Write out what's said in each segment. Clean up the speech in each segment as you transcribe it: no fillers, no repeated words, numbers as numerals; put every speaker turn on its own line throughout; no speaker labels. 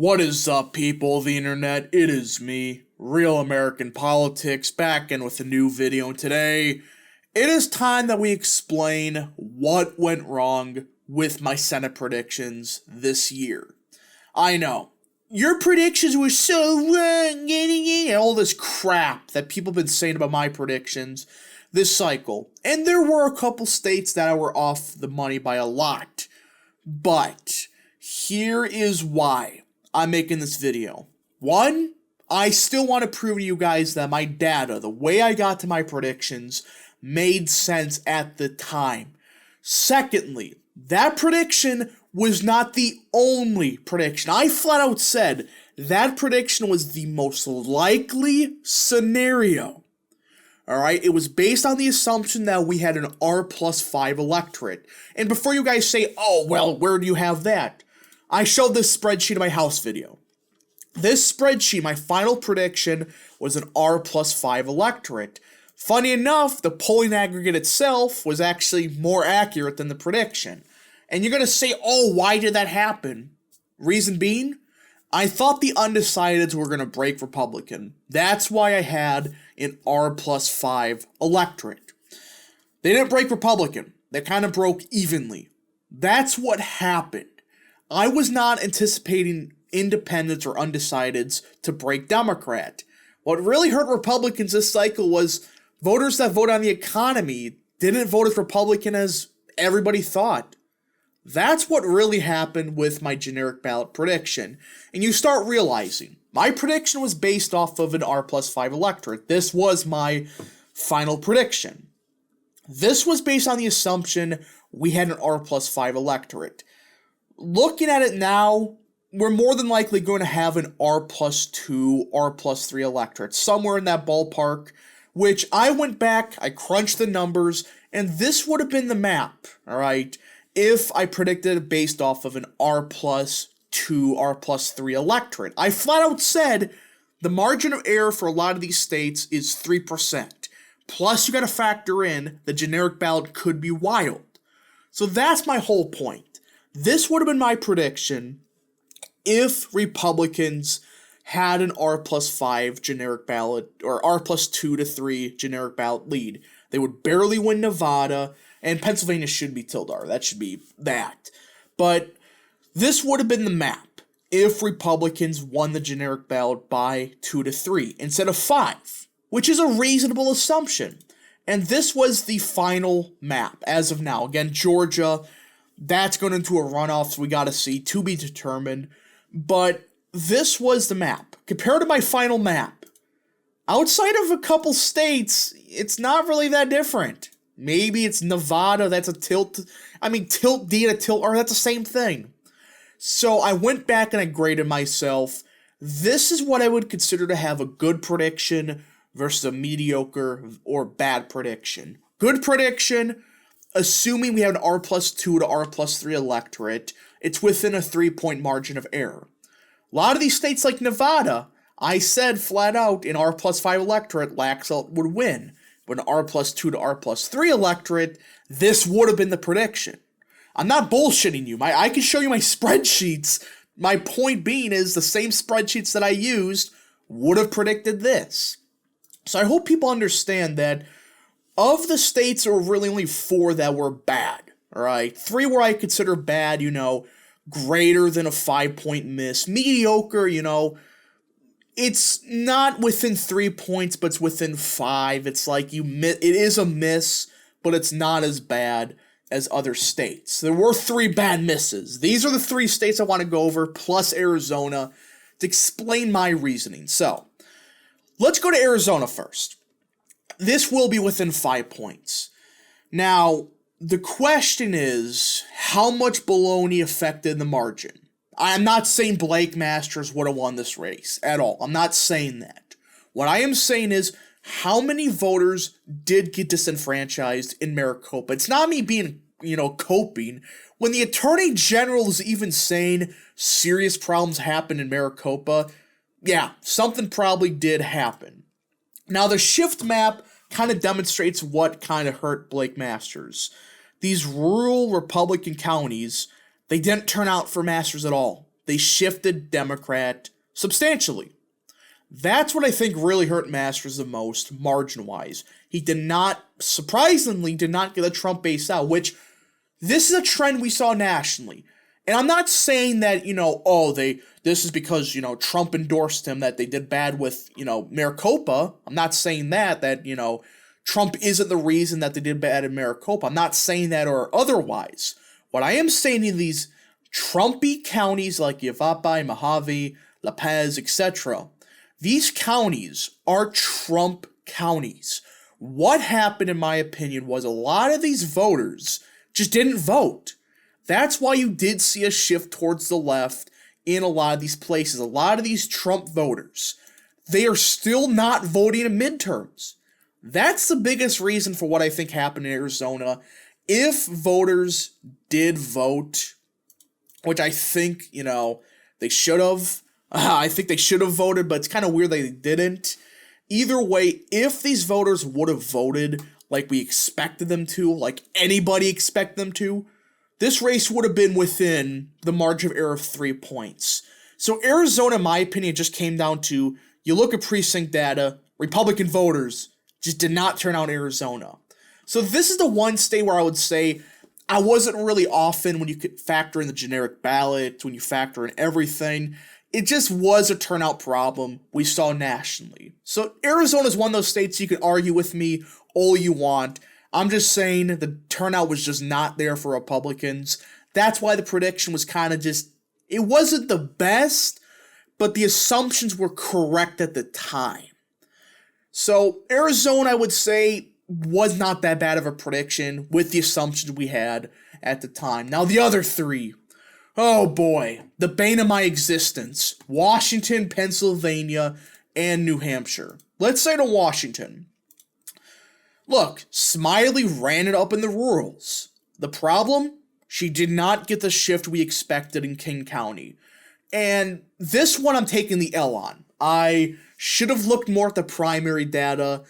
What is up, people of the internet? It is me, Real American Politics, back in with a new video. And today, it is time that we explain what went wrong with my Senate predictions this year. I know, your predictions were so wrong, and all this crap that people have been saying about my predictions this cycle. And there were a couple states that were off the money by a lot. But here is why I'm making this video. One, I still want to prove to you guys that my data, the way I got to my predictions, made sense at the time. Secondly, that prediction was not the only prediction. I flat out said that prediction was the most likely scenario. Alright, it was based on the assumption that we had an R+5 electorate. And before you guys say, oh, well, where do you have that? I showed this spreadsheet in my house video. This spreadsheet, my final prediction, was an R+5 electorate. Funny enough, the polling aggregate itself was actually more accurate than the prediction. And you're going to say, oh, why did that happen? Reason being, I thought the undecideds were going to break Republican. That's why I had an R+5 electorate. They didn't break Republican. They kind of broke evenly. That's what happened. I was not anticipating independents or undecideds to break Democrat. What really hurt Republicans this cycle was voters that vote on the economy didn't vote as Republican as everybody thought. That's what really happened with my generic ballot prediction. And you start realizing, my prediction was based off of an R+5 electorate. This was my final prediction. This was based on the assumption we had an R+5 electorate. Looking at it now, we're more than likely going to have an R+2, R+3 electorate, somewhere in that ballpark, which I went back, I crunched the numbers, and this would have been the map, alright, if I predicted it based off of an R+2, R+3 electorate. I flat out said the margin of error for a lot of these states is 3%. Plus, you gotta factor in the generic ballot could be wild. So that's my whole point. This would have been my prediction if Republicans had an R+5 generic ballot, or R+2 to 3 generic ballot lead. They would barely win Nevada, and Pennsylvania should be Tildar. That should be that. But this would have been the map if Republicans won the generic ballot by 2 to 3 instead of 5, which is a reasonable assumption. And this was the final map as of now. Again, Georgia, that's going into a runoff, so we got to see, to be determined. But this was the map. Compared to my final map, outside of a couple states, it's not really that different. Maybe it's Nevada, that's a tilt. Tilt D and a tilt R, that's the same thing. So I went back and I graded myself. This is what I would consider to have a good prediction versus a mediocre or bad prediction. Good prediction, assuming we have an R+2 to R+3 electorate, it's within a 3-point margin of error. A lot of these states like Nevada, I said flat out an R+5 electorate, Laxalt would win. But an R+2 to R+3 electorate, this would have been the prediction. I'm not bullshitting you. I can show you my spreadsheets. My point being is the same spreadsheets that I used would have predicted this. So I hope people understand that of the states, there were really only 4 that were bad, alright? 3 were I consider bad, greater than a 5-point miss. Mediocre, it's not within 3 points, but it's within 5. It's like it is a miss, but it's not as bad as other states. There were 3 bad misses. These are the 3 states I want to go over, plus Arizona, to explain my reasoning. So, let's go to Arizona first. This will be within 5 points. Now, the question is, how much baloney affected the margin? I'm not saying Blake Masters would have won this race at all. I'm not saying that. What I am saying is, how many voters did get disenfranchised in Maricopa? It's not me being, coping. When the Attorney General is even saying serious problems happened in Maricopa, yeah, something probably did happen. Now, the shift map kind of demonstrates what kind of hurt Blake Masters. These rural Republican counties, they didn't turn out for Masters at all. they shifted Democrat substantially. That's what I think really hurt Masters the most, margin-wise. He surprisingly, did not get a Trump base out, which this is a trend we saw nationally. And I'm not saying that, this is because, Trump endorsed him, that they did bad with, Maricopa. I'm not saying that, Trump isn't the reason that they did bad in Maricopa. I'm not saying that or otherwise. What I am saying in these Trumpy counties like Yavapai, Mojave, La Paz, etc., these counties are Trump counties. What happened, in my opinion, was a lot of these voters just didn't vote. That's why you did see a shift towards the left in a lot of these places. A lot of these Trump voters, they are still not voting in midterms. That's the biggest reason for what I think happened in Arizona. If voters did vote, which I think, they should have, I think they should have voted, but it's kind of weird they didn't. Either way, if these voters would have voted like we expected them to, like anybody expected them to, this race would have been within the margin of error of 3 points. So Arizona, in my opinion, just came down to, you look at precinct data, Republican voters just did not turn out in Arizona. So this is the one state where I would say I wasn't really often when you could factor in the generic ballot, when you factor in everything. It just was a turnout problem we saw nationally. So Arizona is one of those states you can argue with me all you want. I'm just saying the turnout was just not there for Republicans. That's why the prediction was kind of just, it wasn't the best, but the assumptions were correct at the time. So Arizona, I would say, was not that bad of a prediction with the assumptions we had at the time. Now the other three, oh boy, the bane of my existence: Washington, Pennsylvania, and New Hampshire. Let's say to Washington. Look, Smiley ran it up in the rurals. The problem? She did not get the shift we expected in King County. And this one I'm taking the L on. I should have looked more at the primary data.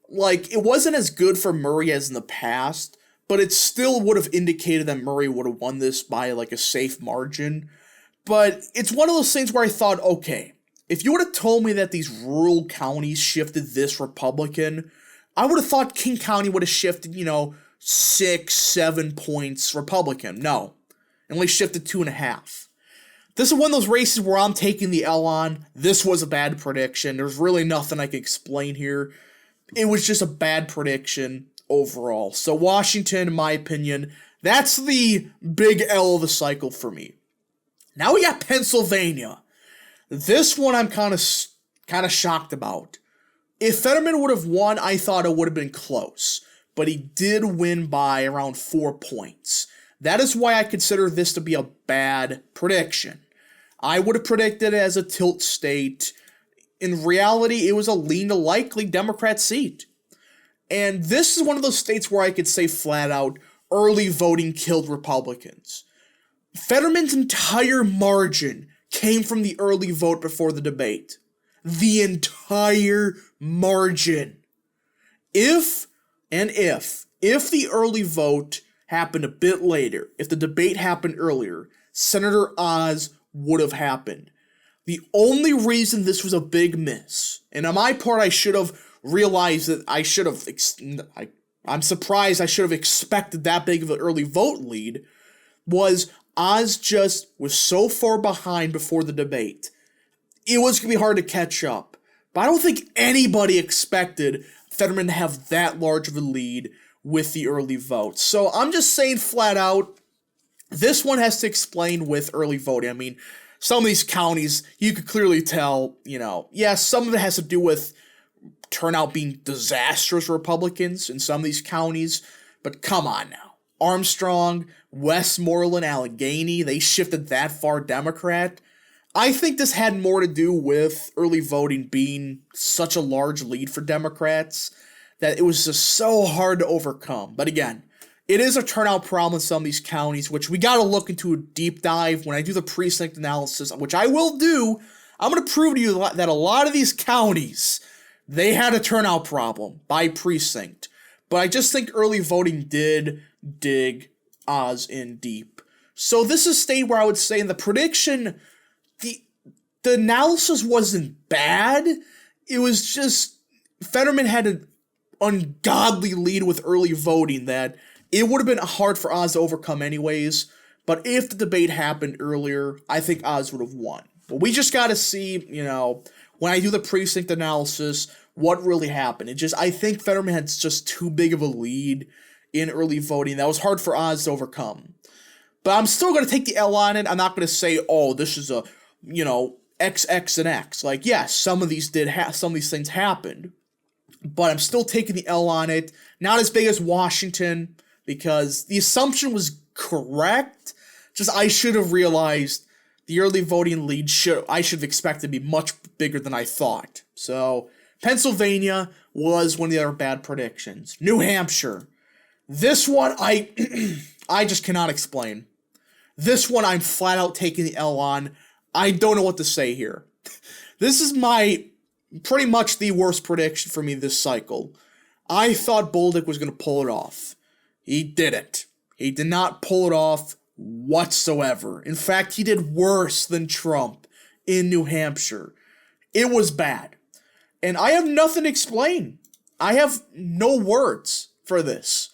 Like, it wasn't as good for Murray as in the past, but it still would have indicated that Murray would have won this by, like, a safe margin. But it's one of those things where I thought, okay, if you would have told me that these rural counties shifted this Republican, I would have thought King County would have shifted, 6, 7 points Republican. No, it only shifted 2.5. This is one of those races where I'm taking the L on. This was a bad prediction. There's really nothing I can explain here. It was just a bad prediction overall. So Washington, in my opinion, that's the big L of the cycle for me. Now we got Pennsylvania. This one I'm kind of shocked about. If Fetterman would have won, I thought it would have been close, but he did win by around 4 points. That is why I consider this to be a bad prediction. I would have predicted it as a tilt state. In reality, it was a lean to likely Democrat seat. And this is one of those states where I could say flat out, early voting killed Republicans. Fetterman's entire margin came from the early vote before the debate. The entire margin. If the early vote happened a bit later, if the debate happened earlier, Senator Oz would have happened. The only reason this was a big miss, and on my part I should have realized that I'm surprised I should have expected that big of an early vote lead, was Oz just was so far behind before the debate. It was going to be hard to catch up. But I don't think anybody expected Fetterman to have that large of a lead with the early vote. So I'm just saying flat out, this one has to explain with early voting. I mean, some of these counties, you could clearly tell, some of it has to do with turnout being disastrous Republicans in some of these counties. But come on now. Armstrong, Westmoreland, Allegheny, they shifted that far Democrat. I think this had more to do with early voting being such a large lead for Democrats that it was just so hard to overcome. But again, it is a turnout problem in some of these counties, which we got to look into a deep dive when I do the precinct analysis, which I will do. I'm going to prove to you that a lot of these counties, they had a turnout problem by precinct. But I just think early voting did dig Oz in deep. So this is a state where I would say in the prediction the analysis wasn't bad. It was just Fetterman had an ungodly lead with early voting that it would have been hard for Oz to overcome anyways. But if the debate happened earlier, I think Oz would have won. But we just got to see, when I do the precinct analysis, what really happened. I think Fetterman had just too big of a lead in early voting. That was hard for Oz to overcome. But I'm still going to take the L on it. I'm not going to say, oh, this is a, X, X, and X. Like, yes, some of these things happened. But I'm still taking the L on it. Not as big as Washington, because the assumption was correct. Just I should have realized the early voting lead I should have expected to be much bigger than I thought. So, Pennsylvania was one of the other bad predictions. New Hampshire. This one, I just cannot explain. This one, I'm flat out taking the L on. I don't know what to say here. This is pretty much the worst prediction for me this cycle. I thought Bolduc was going to pull it off. He didn't. He did not pull it off whatsoever. In fact, he did worse than Trump in New Hampshire. It was bad. And I have nothing to explain. I have no words for this.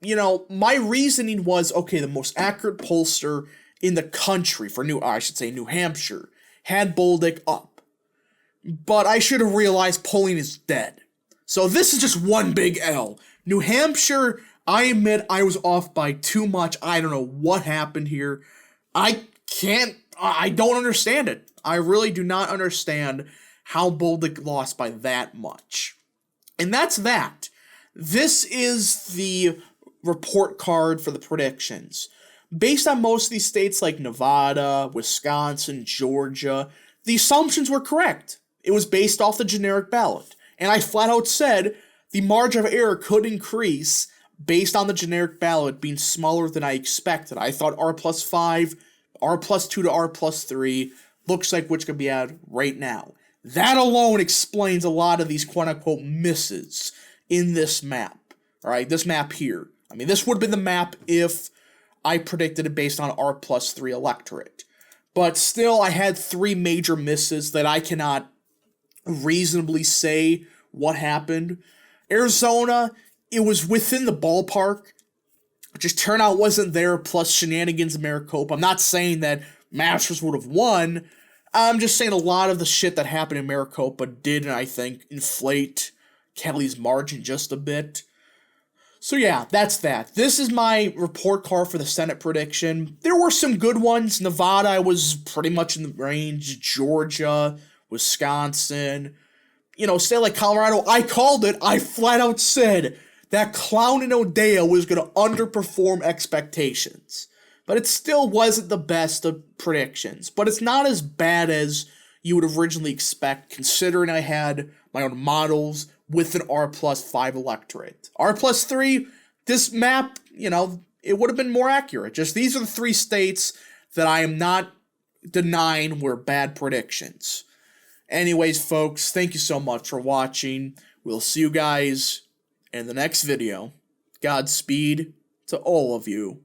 My reasoning was, okay, the most accurate pollster in the country for New Hampshire had Bolduc up. But I should have realized polling is dead. So this is just one big L. New Hampshire, I admit I was off by too much. I don't know what happened here. I don't understand it. I really do not understand how Bolduc lost by that much. And that's that. This is the report card for the predictions. Based on most of these states like Nevada, Wisconsin, Georgia, the assumptions were correct. It was based off the generic ballot. And I flat out said the margin of error could increase based on the generic ballot being smaller than I expected. I thought R plus 5, R plus 2 to R plus 3 looks like which could be added right now. That alone explains a lot of these quote-unquote misses in this map. All right, this map here. I mean, this would have been the map if I predicted it based on R plus 3 electorate. But still, I had 3 major misses that I cannot reasonably say what happened. Arizona, it was within the ballpark. Just turnout wasn't there, plus shenanigans in Maricopa. I'm not saying that Masters would have won. I'm just saying a lot of the shit that happened in Maricopa did, I think, inflate Kelly's margin just a bit. So yeah, that's that. This is my report card for the Senate prediction. There were some good ones. Nevada, I was pretty much in the range. Georgia, Wisconsin, state like Colorado, I called it. I flat out said that Clown and O'Dea was going to underperform expectations. But it still wasn't the best of predictions. But it's not as bad as you would originally expect, considering I had my own models with an R plus 5 electorate. R plus 3, this map, it would have been more accurate. Just these are the 3 states that I am not denying were bad predictions. Anyways, folks, thank you so much for watching. We'll see you guys in the next video. Godspeed to all of you.